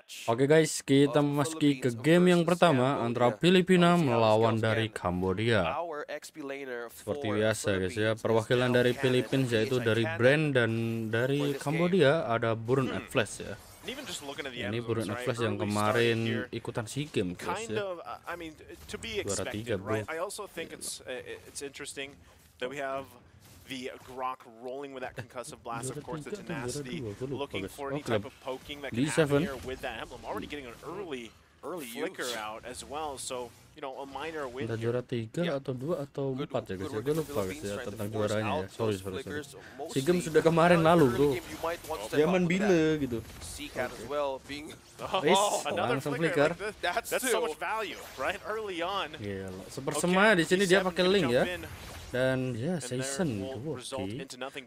Oke guys, kita memasuki ke game yang pertama antara Filipina melawan dari Cambodia. Seperti biasa guys ya, perwakilan dari Filipina yaitu dari Brand dan dari Cambodia ada Burn at Flash ya. Ini Burn at Flash yang kemarin ikutan SEA Games guys ya. Juara 3 bro. The Grock rolling with that concussive blast, of course, the tenacity, looking for any type of poking that can happen here with that emblem. Already getting an early flicker out as well, so, you know, a minor win here. Juara 3 atau 2 atau 4 ya guys ya, gue lupa guys ya tentang juaranya ya, sorry. SEA Games sudah kemarin lalu bro, zaman bila gitu. Langsung flicker. That's so much value, right? Early on. Gila, sepersema di sini dia pakai link ya. Dan ya season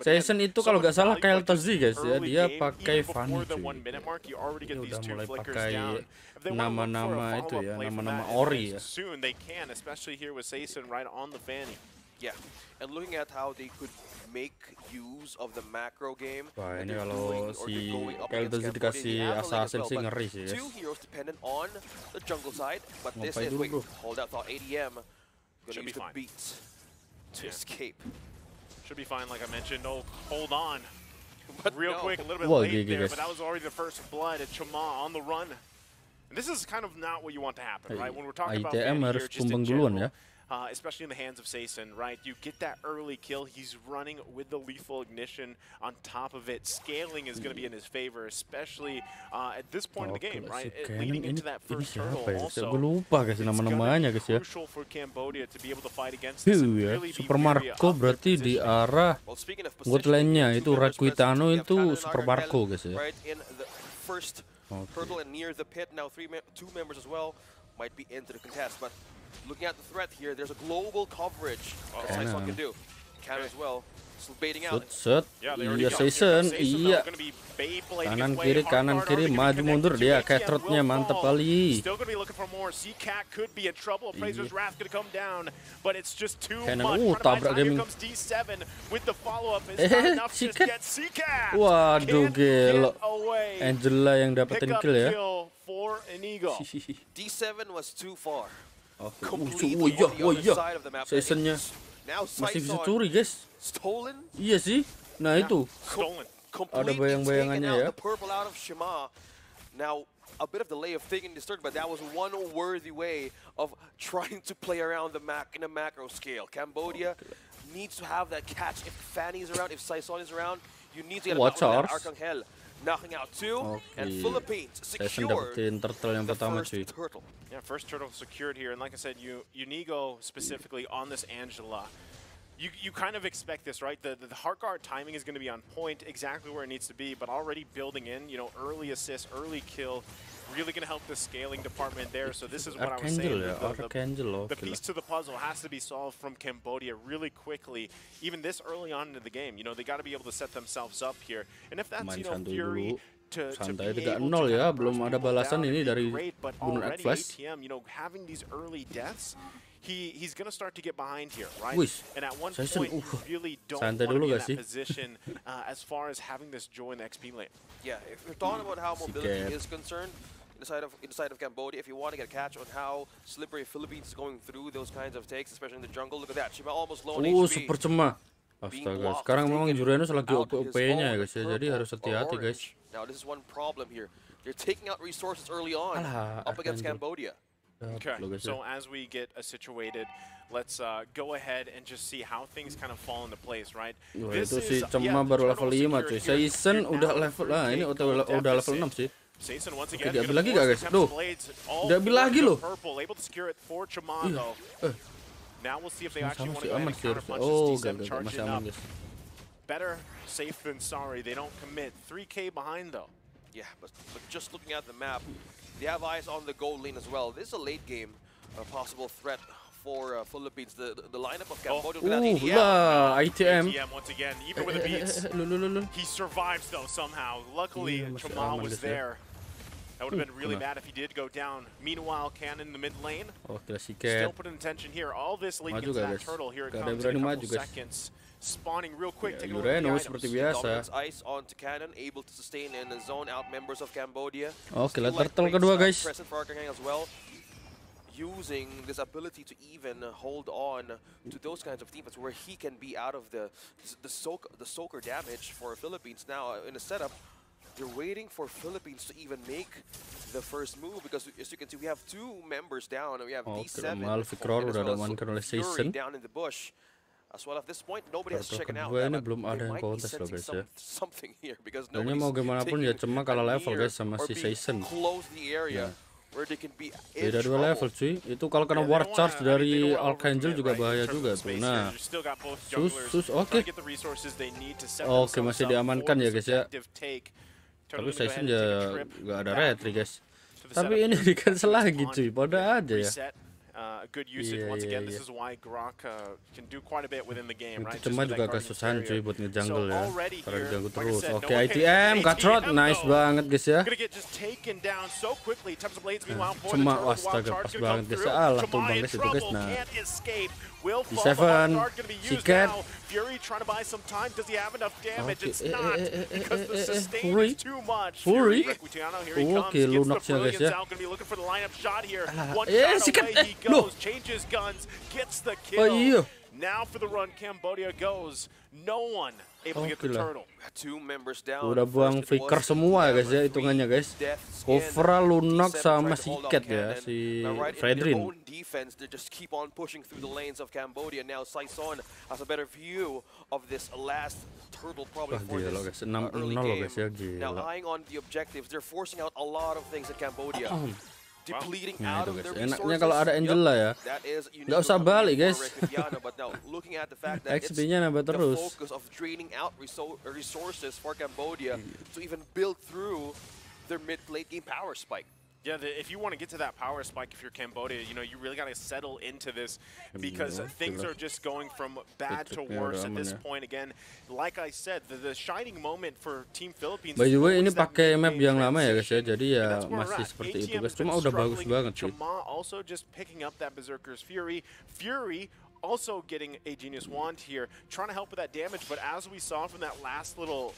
season itu kalau nggak salah Kyletzy guys ya, dia pakai Fanny cuy. Dia udah mulai pakai nama-nama itu ya, nama-nama ori ya. Yeah, and looking at how they could make use of the macro game. Wah, ini kalau si Kyletzy dikasih assassin sih ngeri sih guys. Two heroes dependent on the jungle side, but this is hold out thought ADM gonna use the beats to escape. Should be fine, like I mentioned. Oh, hold on. But real quick, a little bit late there, but that was already the first blood at Terima on the run. And this is kind of not what you want to happen, right? When we're talking about ITM harus tumbang duluan ya. Especially in the hands of Sason, right? You get that early kill. He's running with the lethal ignition on top of it. Scaling is going to be in his favor, especially at this point in the game, right? Leading into that first turtle also. Gue lupa guys nama-namanya guys ya. Crucial for Cambodia to be able to fight against this and really be Super Marco berarti di arah bot lane-nya itu Rakuitano itu Super Marco guys ya. Right in the first turtle and near the pit, now two members as well might be into the contest, but looking at the threat here, there's a global coverage that Saison can do. Can as well. Still baiting out. Iya Saison, iya. Kanan kiri, maju mundur dia, catrodnya mantap kali. Still gonna be looking for more. C-Cat could be in trouble. Fraser's Wrath gonna come down, but it's just too much. Tabrak gaming. Here comes D7 with the follow-up. It's not enough to just get C-Cat. Waduh gelo. Angela yang dapetin kill ya. For Inigo. D7 was too far. Oh iya, seasonnya masih bisa curi guys. Iya sih, nah itu ada bayang-bayangannya ya. Now a bit of delay of taking this turn, but that was one worthy way of trying to play around the in a macro scale. Cambodia needs to have that catch. If Fanny is around, if Saison is around, you need to get a Arcangel. Knocking out two, and Philippines secure turtle yang pertama cuy. Yeah, first turtle secured here, and like I said, Unigo specifically on this Angela. You kind of expect this, right? The heart guard timing is going to be on point, exactly where it needs to be, but already building in, you know, early assist, early kill, really going to help the scaling department there. So this is what I was saying. The piece to the puzzle has to be solved from Cambodia really quickly, even this early on into the game. You know, they got to be able to set themselves up here. And if that's, you know, Fury to santai be 3-0 able ya, belum ada balasan ini dari Burn at Flash. ATM, you know, having these early deaths, he's going to start to get behind here, right? And at one point, you really don't want to be in that position as far as having this joy in the XP lane. Yeah, if you're talking about how mobility is concerned, inside of Cambodia, if you want to get a catch on how slippery Philippines is going through those kinds of takes, especially in the jungle, look at that. Shima almost low on HP. Super cema. Astaga, sekarang memang Jurenos lagi OP-nya ya guys ya, jadi harus hati-hati guys. Now this is one problem here. They're taking out resources early on up against Cambodia. Okay, so as we get situated, let's go ahead and just see how things kind of fall into place, right? Itu si Cema baru level 5 cuy. Saison udah level ini udah level 6 sih. Oke, diambil lagi gak guys? Duh, diambil lagi loh. Now we'll see if they actually want to go ahead aman and sih counter punch harusnya. this D7 charging Masih aman up. guys. Better safe than sorry. They don't commit. 3K behind though. Yeah, but just looking at the map, they have eyes on the gold lane as well. This is a late game possible threat for Philippines. The lineup of Cambodia with that ITM. ATM once again, even with the beats. He survives though somehow. Luckily, Terima was there. That would have been really bad if he did go down. Meanwhile, Cannon in the mid lane. Oh, Kyletzy Still putting attention here. All this leading into that turtle. Here it comes in a couple seconds. Spawning real quick. Taking over the seperti biasa. Ice onto Cannon, able to sustain and zone out members of Cambodia. Oke, turtle kedua guys. Present for Arcangel as well. Using this ability to even hold on to those kinds of teammates where he can be out of the soaker damage for Philippines. Now in the setup, they're waiting for Philippines to even make the first move because as you can see we have two members down and we have D7 Fury down in the bush. As well at this point nobody has checked out. Ini belum ada yang kontes loh guys ya. Something here because nobody's mau gimana pun ya cuma kalah level guys sama si Season. Beda 2 level cuy. Itu kalau kena war charge dari Arcangel juga bahaya juga tuh. Nah, oke. Oke, masih diamankan ya guys ya. Tapi Season ya nggak ada retry guys. Tapi ini di cancel lagi cuy. Pada aja ya. Good usage once again. This is why Grock can do quite a bit within the game, right? Cuma juga agak susahan cuy buat ngejungle ya. Karena diganggu terus. Oke, ITM Cutthroat, nice banget guys ya. Cuma astaga pas banget guys. Alah tumbang guys itu guys. Nah, D7, Sikat. Fury trying to buy some time. Does he have enough damage? It's not because the sustain is too much. Fury. Oke, lunaknya guys ya. Sikat. Changes guns, gets the Oh kill. iya. Now for the run, Cambodia goes. No one able to get the turtle. Two members down. Udah buang flicker semua guys ya hitungannya guys. Kovra, Lunok sama Sikat ya si Fredrin. Defense, they just keep on pushing through the lanes of Cambodia. Now Saison has a better view of this last turtle probably for this early game. Now eyeing on the objectives, they're forcing out a lot of things in Cambodia. Depleting out of their resources. Enaknya kalau ada Angela ya, nggak usah balik guys. XP-nya nambah terus. The focus of draining out resources for Cambodia to even build through their mid-late game power spike. Yeah, if you want to get to that power spike, if you're Cambodia, you know, you really got to settle into this because things are just going from bad to worse at this point. Again, like I said, the shining moment for Team Philippines. By the way, ini pakai map yang lama ya guys ya, jadi ya masih seperti itu guys. Cuma udah bagus banget sih. Also just picking up that Berserker's Fury. Fury also getting a Genius Wand here, trying to help with that damage. But as we saw from that last little,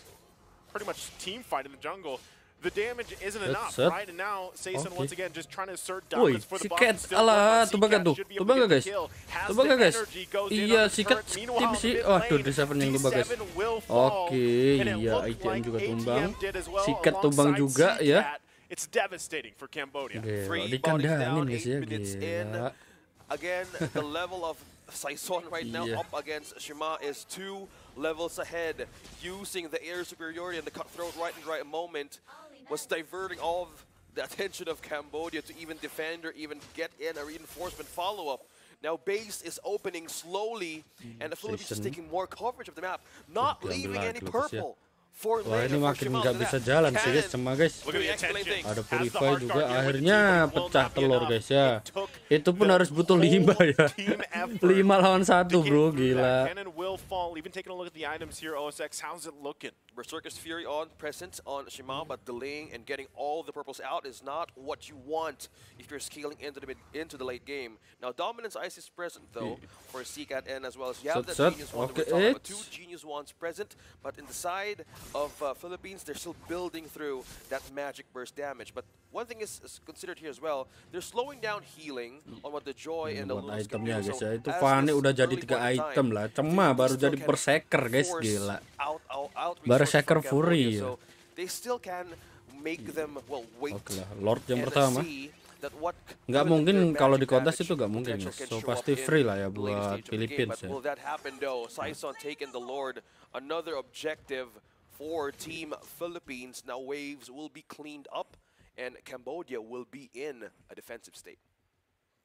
pretty much team fight in the jungle, the damage isn't enough, right? And now Saison once again just trying to assert dominance for the bottom. Alah, tumbang tuh. Tumbang guys. Tumbang guys. Iya, Sikat tim sih. Waduh, D7 yang tumbang guys. Oke, iya ITM juga tumbang. Sikat tumbang juga ya. It's devastating for Cambodia. Dikandangin guys ya. Gila. Again, the level of Saison right now up against Shima is 2 levels ahead. Using the air superiority and the cutthroat right in the right moment was diverting all of the attention of Cambodia to even defend or even get in a reinforcement follow-up. Now base is opening slowly and the Philippines is taking more coverage of the map, not leaving any purple. Wah, ini makin nggak bisa jalan sih guys, sama guys. Ada Purify juga akhirnya pecah telur guys ya. Itu pun harus butuh 5 ya. 5 lawan 1 bro, gila. Berserker's Fury on, present on Shima, but delaying and getting all the purples out is not what you want if you're scaling into the late game. Now Dominance Ice is present though for Sikat and as well as you have the Genius Wand. Okay, 2 Genius Wands present, but in the side of Philippines, they're still building through that magic burst damage. But one thing is considered here as well, they're slowing down healing on what the Joy and the Luz can do. Guys ya, itu Fanny udah jadi 3 item lah. Cuma baru jadi berserker guys, gila. Berserker Fury ya. They still can make them wait. Oke lah, Lord yang pertama. Nggak mungkin kalau di kontes itu nggak mungkin guys. So pasti free lah ya buat Philippines ya. Will that happen though? Saison taking the Lord, another objective for Team Philippines. Now waves will be cleaned up and Cambodia will be in a defensive state.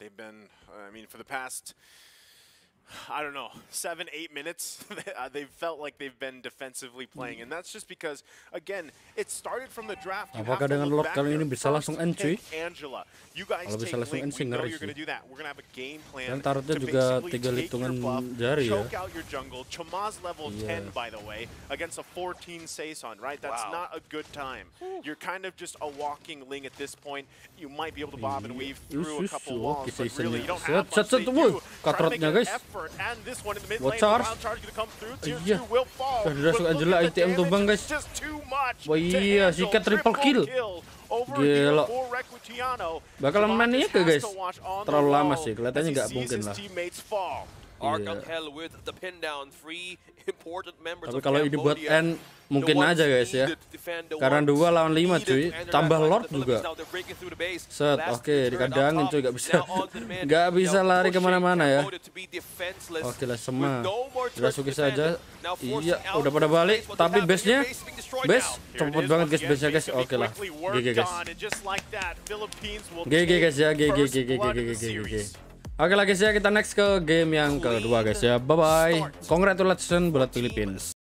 They've been, I mean, for the past I don't know, 7-8 minutes, they felt like they've been defensively playing, and that's just because, again, it started from the draft. You Apakah dengan Lord kali ini bisa langsung end, cuy? Angela. You guys Kalau bisa take langsung Link, end we sih know ngeri you're sih. going to do that. We're going to have a game plan Dan tarotnya to juga basically 3 take hitungan your buff, jari ya. choke out your jungle. Chama's level 10, by the way, against a 14 Saison, right? That's not a good time. You're kind of just a walking Ling at this point. You might be able to bob and weave through a couple walls, but really you don't have much they do. Try to make an effort, and this one in the mid lane, the wild charge going to come through. Tier 2 will fall. Dan dirasuk Angela ITM tumbang, guys. Wah iya, sikat triple kill. Gila. Bakalan maniak ya, guys. Terlalu lama sih, kelihatannya nggak mungkin lah. Arcangel with the pin down, 3 important members. Tapi kalau ini buat end mungkin aja, guys ya. Karena 2 lawan 5 cuy, tambah Lord juga. Set, oke, dikadangin cuy, nggak bisa lari kemana-mana ya. Oke lah, Sema dirasuki saja. Iya, udah pada balik, tapi base-nya cepet banget guys, base-nya guys. Oke lah, GG guys. GG guys ya, GG. Oke lah guys ya, kita next ke game yang kedua guys ya. Bye bye. Congratulations buat Philippines.